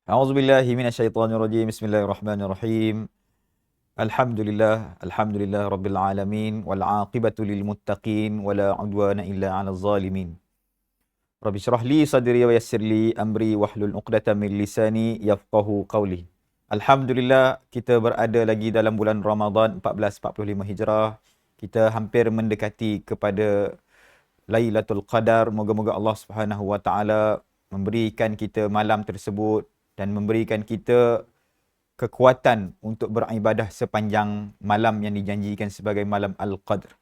A'udzubillahi minasyaitonirrajim. Bismillahirrahmanirrahim. Alhamdulillah rabbil alamin wal 'aqibatu lil muttaqin wala 'udwana illa 'alal zalimin. Rabbi shrah li sadri wa yassir li amri wahlul 'uqdatam min lisani yafqahu qawli. Alhamdulillah, kita berada lagi dalam bulan Ramadan 1445 Hijrah. Kita hampir mendekati kepada Lailatul Qadar. Moga-moga Allah Subhanahu wa taala memberikan kita malam tersebut dan memberikan kita kekuatan untuk beribadah sepanjang malam yang dijanjikan sebagai malam Al-Qadr.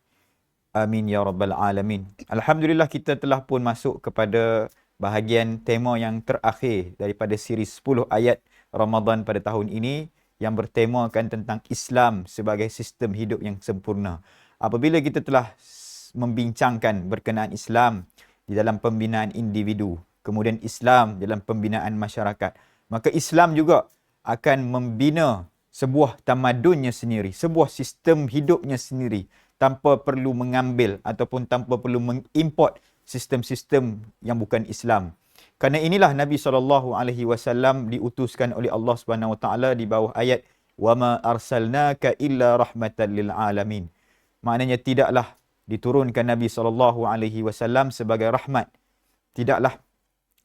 Amin ya rabbal alamin. Alhamdulillah, kita telah pun masuk kepada bahagian tema yang terakhir daripada siri 10 ayat Ramadan pada tahun ini yang bertemakan tentang Islam sebagai sistem hidup yang sempurna. Apabila kita telah membincangkan berkenaan Islam di dalam pembinaan individu, kemudian Islam dalam pembinaan masyarakat, maka Islam juga akan membina sebuah tamadunnya sendiri, sebuah sistem hidupnya sendiri, tanpa perlu mengambil ataupun tanpa perlu mengimport sistem-sistem yang bukan Islam. Kerana inilah Nabi SAW diutuskan oleh Allah Subhanahu Wa Taala di bawah ayat وَمَا أَرْسَلْنَاكَ إِلَّا رَحْمَةً لِلْعَالَمِينَ. Maknanya tidaklah diturunkan Nabi SAW sebagai rahmat. Tidaklah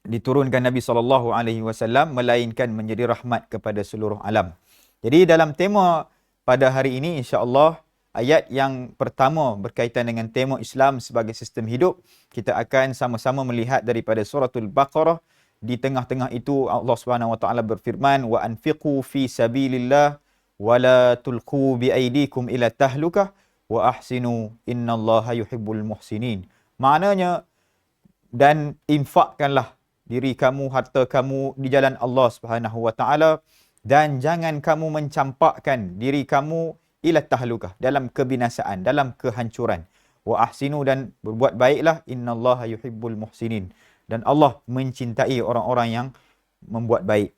diturunkan Nabi SAW melainkan menjadi rahmat kepada seluruh alam. Jadi dalam tema pada hari ini, insya-Allah, ayat yang pertama berkaitan dengan tema Islam sebagai sistem hidup, kita akan sama-sama melihat daripada suratul Baqarah. Di tengah-tengah itu Allah Subhanahu wa taala berfirman, wa anfiqu fi sabilillah wa la tulqu bi aydikum ila tahlukah wa ahsinu innallaha yuhibbul muhsinin. Maknanya, dan infakkanlah diri kamu, harta kamu di jalan Allah Subhanahu wa taala, dan jangan kamu mencampakkan diri kamu ila tahlukah, dalam kebinasaan, dalam kehancuran. Wa ahsinu, dan berbuat baiklah, innallaha yuhibbul muhsinin, dan Allah mencintai orang-orang yang membuat baik.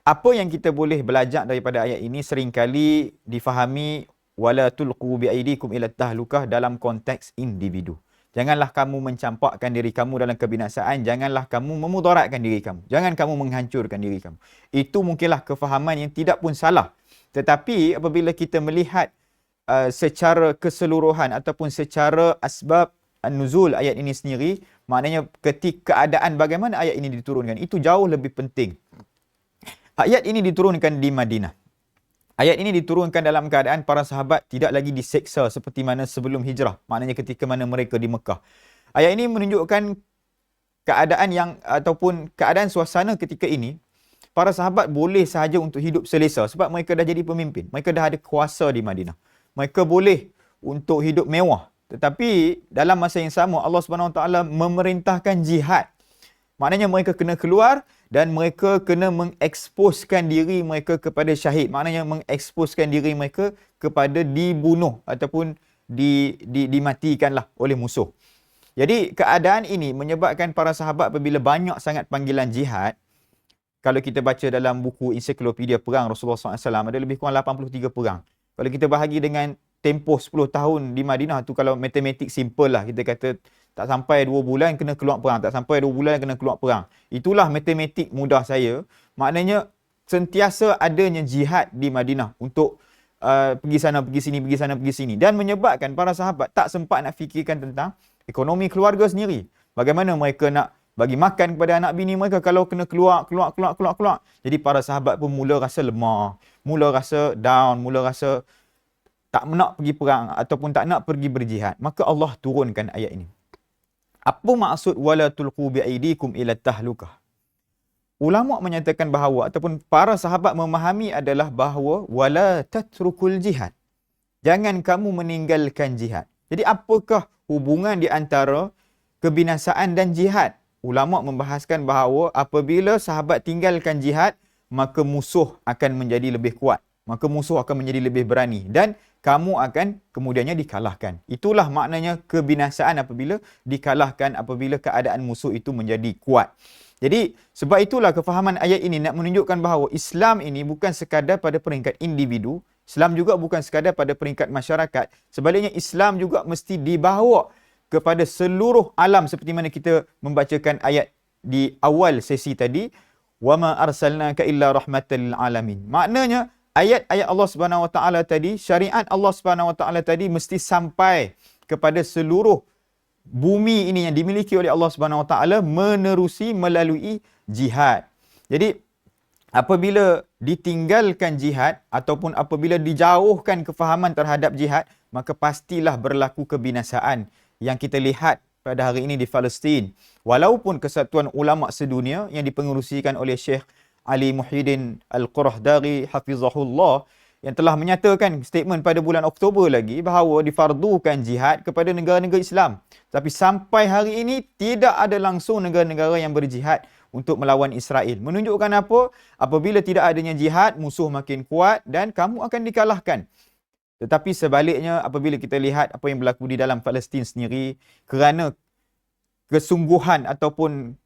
Apa yang kita boleh belajar daripada ayat ini seringkali difahami wala tulqu bi aidikum ila tahlukah dalam konteks individu. Janganlah kamu mencampakkan diri kamu dalam kebinasaan. Janganlah kamu memudaratkan diri kamu. Jangan kamu menghancurkan diri kamu. Itu mungkinlah kefahaman yang tidak pun salah. Tetapi apabila kita melihat secara keseluruhan ataupun secara asbab nuzul ayat ini sendiri, maknanya ketika keadaan bagaimana ayat ini diturunkan, itu jauh lebih penting. Ayat ini diturunkan di Madinah. Ayat ini diturunkan dalam keadaan para sahabat tidak lagi diseksa seperti mana sebelum hijrah. Maknanya ketika mana mereka di Mekah. Ayat ini menunjukkan keadaan yang ataupun keadaan suasana ketika ini, para sahabat boleh sahaja untuk hidup selesa sebab mereka dah jadi pemimpin. Mereka dah ada kuasa di Madinah. Mereka boleh untuk hidup mewah. Tetapi dalam masa yang sama Allah Subhanahu Wa Taala memerintahkan jihad. Maknanya mereka kena keluar dan mereka kena mengeksposkan diri mereka kepada syahid. Maknanya mengeksposkan diri mereka kepada dibunuh ataupun dimatikanlah oleh musuh. Jadi keadaan ini menyebabkan para sahabat apabila banyak sangat panggilan jihad, kalau kita baca dalam buku ensiklopedia perang Rasulullah SAW, ada lebih kurang 83 perang. Kalau kita bahagi dengan tempoh 10 tahun di Madinah tu, kalau matematik simple lah, kita kata tak sampai 2 bulan kena keluar perang, tak sampai 2 bulan kena keluar perang. Itulah matematik mudah saya. Maknanya sentiasa adanya jihad di Madinah untuk pergi sana, pergi sini, pergi sana, pergi sini. Dan menyebabkan para sahabat tak sempat nak fikirkan tentang ekonomi keluarga sendiri. Bagaimana mereka nak bagi makan kepada anak bini mereka kalau kena keluar. Jadi para sahabat pun mula rasa lemah, mula rasa down, mula rasa tak nak pergi perang ataupun tak nak pergi berjihad. Maka Allah turunkan ayat ini. Apa maksud wala tulqu bi aidikum ila tahlukah? Ulama menyatakan bahawa ataupun para sahabat memahami adalah bahawa wala tatrukul jihad. Jangan kamu meninggalkan jihad. Jadi apakah hubungan di antara kebinasaan dan jihad? Ulama membahaskan bahawa apabila sahabat tinggalkan jihad, maka musuh akan menjadi lebih kuat. Maka musuh akan menjadi lebih berani dan kamu akan kemudiannya dikalahkan. Itulah maknanya kebinasaan apabila dikalahkan, apabila keadaan musuh itu menjadi kuat. Jadi sebab itulah kefahaman ayat ini nak menunjukkan bahawa Islam ini bukan sekadar pada peringkat individu, Islam juga bukan sekadar pada peringkat masyarakat. Sebaliknya Islam juga mesti dibawa kepada seluruh alam seperti mana kita membacakan ayat di awal sesi tadi. wa ma arsalnaka illa rahmatan lil alamin. Maknanya ayat-ayat Allah Subhanahu Wa Taala tadi, syariat Allah Subhanahu Wa Taala tadi mesti sampai kepada seluruh bumi ini yang dimiliki oleh Allah Subhanahu Wa Taala menerusi melalui jihad. Jadi apabila ditinggalkan jihad ataupun apabila dijauhkan kefahaman terhadap jihad, maka pastilah berlaku kebinasaan yang kita lihat pada hari ini di Palestin. Walaupun Kesatuan Ulama Sedunia yang dipengerusikan oleh Syekh Ali Muhyiddin Al-Qurahdari hafizahullah yang telah menyatakan statement pada bulan Oktober lagi bahawa difardukan jihad kepada negara-negara Islam. Tapi sampai hari ini tidak ada langsung negara-negara yang berjihad untuk melawan Israel. Menunjukkan apa? Apabila tidak adanya jihad, musuh makin kuat dan kamu akan dikalahkan. Tetapi sebaliknya, apabila kita lihat apa yang berlaku di dalam Palestin sendiri, kerana kesungguhan ataupun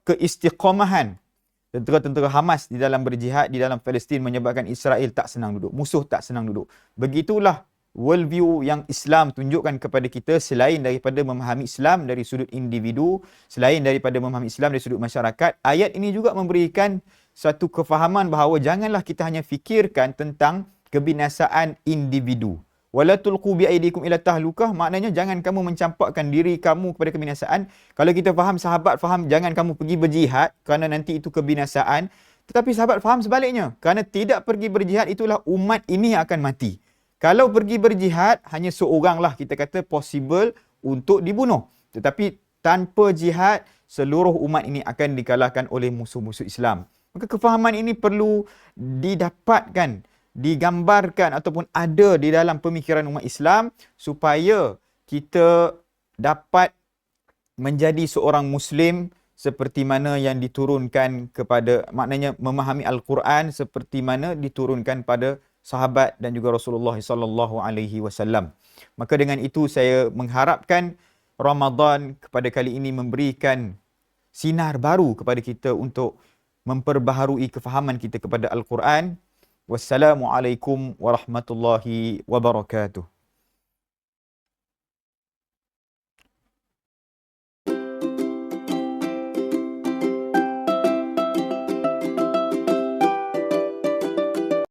keistiqomahan tentera-tentera Hamas di dalam berjihad di dalam Palestin menyebabkan Israel tak senang duduk. Musuh tak senang duduk. Begitulah worldview yang Islam tunjukkan kepada kita selain daripada memahami Islam dari sudut individu, selain daripada memahami Islam dari sudut masyarakat. Ayat ini juga memberikan satu kefahaman bahawa janganlah kita hanya fikirkan tentang kebinasaan individu. Wala tulqu biaidikum ila tahlukah, maknanya jangan kamu mencampakkan diri kamu kepada kebinasaan. Kalau kita faham, sahabat faham jangan kamu pergi berjihad kerana nanti itu kebinasaan. Tetapi sahabat faham sebaliknya, kerana tidak pergi berjihad itulah umat ini yang akan mati. Kalau pergi berjihad, hanya seoranglah kita kata possible untuk dibunuh. Tetapi tanpa jihad, seluruh umat ini akan dikalahkan oleh musuh-musuh Islam. Maka kefahaman ini perlu didapatkan, digambarkan ataupun ada di dalam pemikiran umat Islam supaya kita dapat menjadi seorang Muslim seperti mana yang diturunkan kepada, maknanya memahami Al-Quran seperti mana diturunkan pada sahabat dan juga Rasulullah sallallahu alaihi wasallam. Maka dengan itu saya mengharapkan Ramadan kepada kali ini memberikan sinar baru kepada kita untuk memperbaharui kefahaman kita kepada Al-Quran. Wassalamualaikum warahmatullahi wabarakatuh.